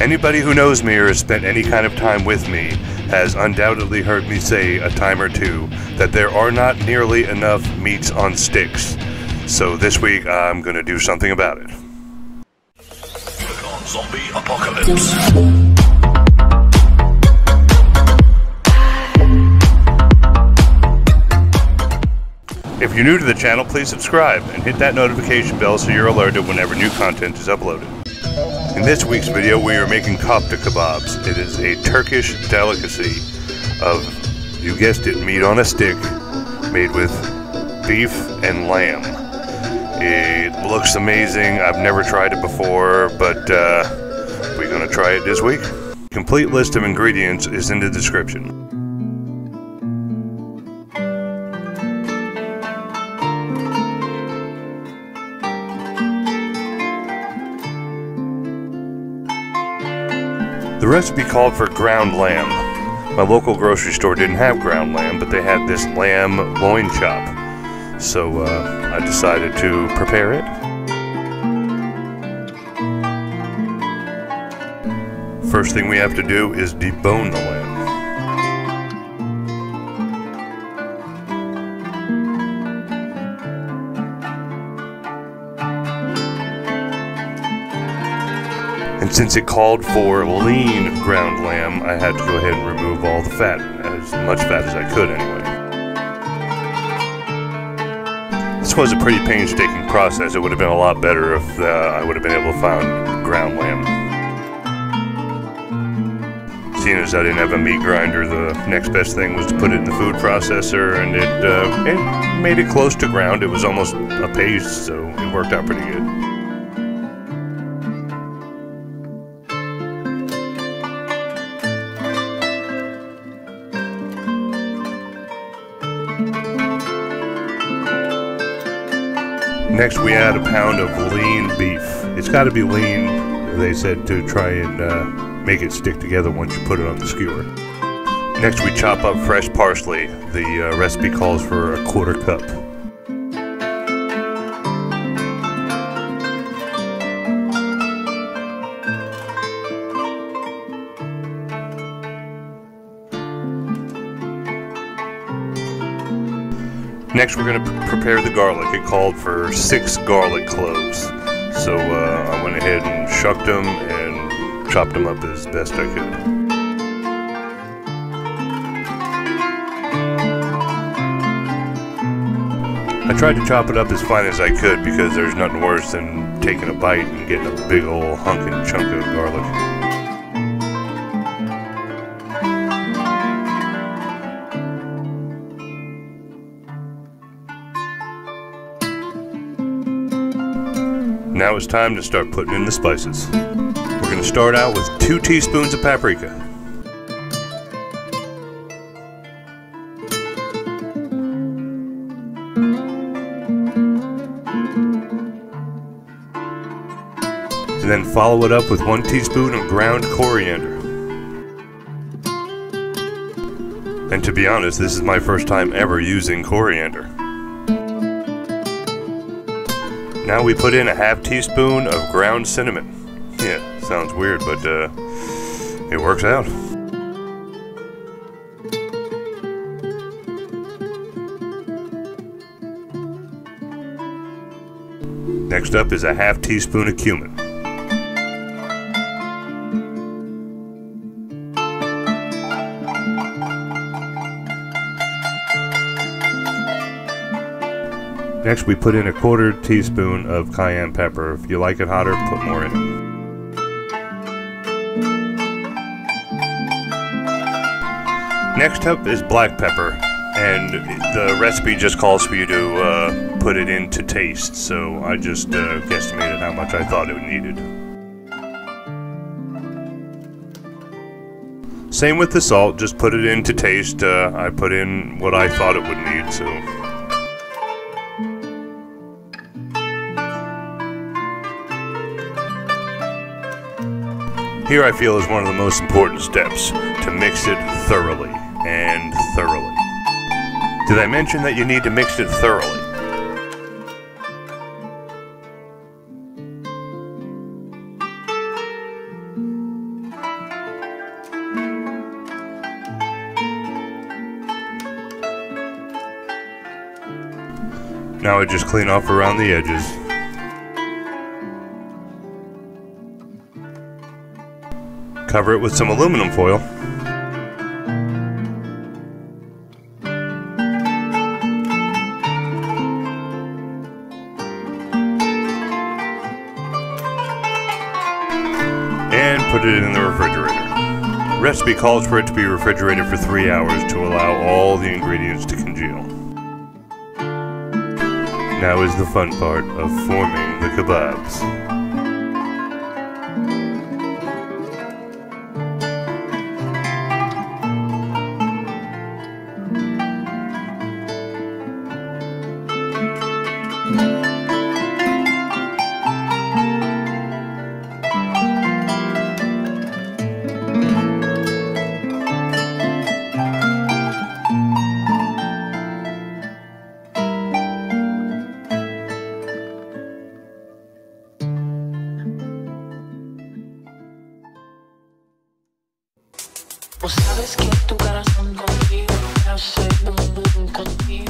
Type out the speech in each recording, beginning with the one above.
Anybody who knows me or has spent any kind of time with me has undoubtedly heard me say a time or two that there are not nearly enough meats on sticks. So this week I'm going to do something about it. Zombie apocalypse. If you're new to the channel, please subscribe and hit that notification bell so you're alerted whenever new content is uploaded. In this week's video, we are making Kofta Kebobs. It is a Turkish delicacy of, you guessed it, meat on a stick made with beef and lamb. It looks amazing. I've never tried it before, but we're going to try it this week. Complete list of ingredients is in the description. The recipe called for ground lamb. My local grocery store didn't have ground lamb, but they had this lamb loin chop. So I decided to prepare it. First thing we have to do is debone the lamb. And since it called for lean ground lamb, I had to go ahead and remove all the fat, as much fat as I could anyway. This was a pretty painstaking process. It would have been a lot better if I would have been able to find ground lamb. Seeing as I didn't have a meat grinder, the next best thing was to put it in the food processor, and it made it close to ground. It was almost a paste, so it worked out pretty good. Next, we add a pound of lean beef. It's got to be lean, they said, to try and make it stick together once you put it on the skewer. Next, we chop up fresh parsley. The recipe calls for a 1/4 cup. Next, we're going to prepare the garlic. It called for 6 garlic cloves. So I went ahead and shucked them and chopped them up as best I could. I tried to chop it up as fine as I could because there's nothing worse than taking a bite and getting a big old hunkin' chunk of garlic. Now it's time to start putting in the spices. We're going to start out with 2 teaspoons of paprika. And then follow it up with 1 teaspoon of ground coriander. And to be honest, this is my first time ever using coriander. Now we put in a 1/2 teaspoon of ground cinnamon. Yeah, sounds weird, but it works out. Next up is a 1/2 teaspoon of cumin. Next, we put in a 1/4 teaspoon of cayenne pepper. If you like it hotter, put more in it. Next up is black pepper, and the recipe just calls for you to put it in to taste, so I just guesstimated how much I thought it needed. Same with the salt, just put it in to taste. I put in what I thought it would need, so... Here I feel is one of the most important steps, to mix it thoroughly and thoroughly. Did I mention that you need to mix it thoroughly? Now I just clean off around the edges. Cover it with some aluminum foil. And put it in the refrigerator. Recipe calls for it to be refrigerated for 3 hours to allow all the ingredients to congeal. Now is the fun part of forming the kebabs.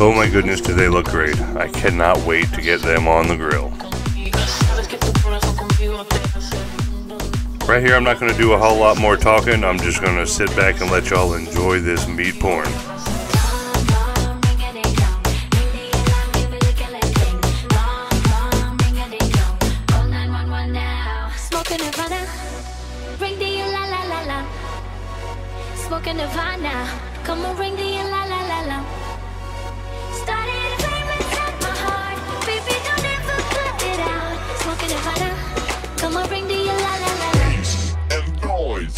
Oh my goodness, do they look great. I cannot wait to get them on the grill. Right here, I'm not going to do a whole lot more talking. I'm just going to sit back and let y'all enjoy this meat porn. Smoking Nirvana, come on, ring the la la la la. Started a flame inside my heart, baby, don't ever cut it out. Smoking Nirvana, come on, ring the la la la la. Bass and noise.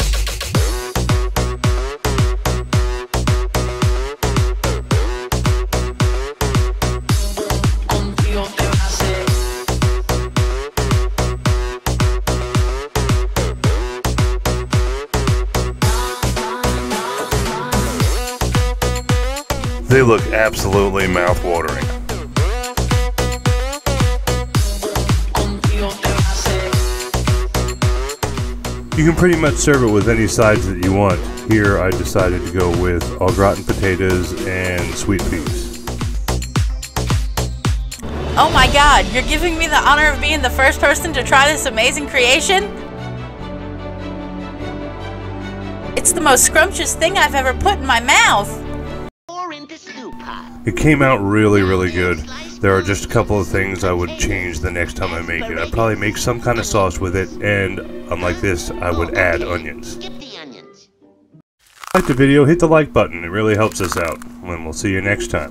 They look absolutely mouth-watering. You can pretty much serve it with any sides that you want. Here I decided to go with au gratin potatoes and sweet peas. Oh my god, you're giving me the honor of being the first person to try this amazing creation? It's the most scrumptious thing I've ever put in my mouth. It came out really, really good. There are just a couple of things I would change the next time I make it. I'd probably make some kind of sauce with it, and unlike this, I would add onions. If you like the video, hit the like button. It really helps us out. And we'll see you next time.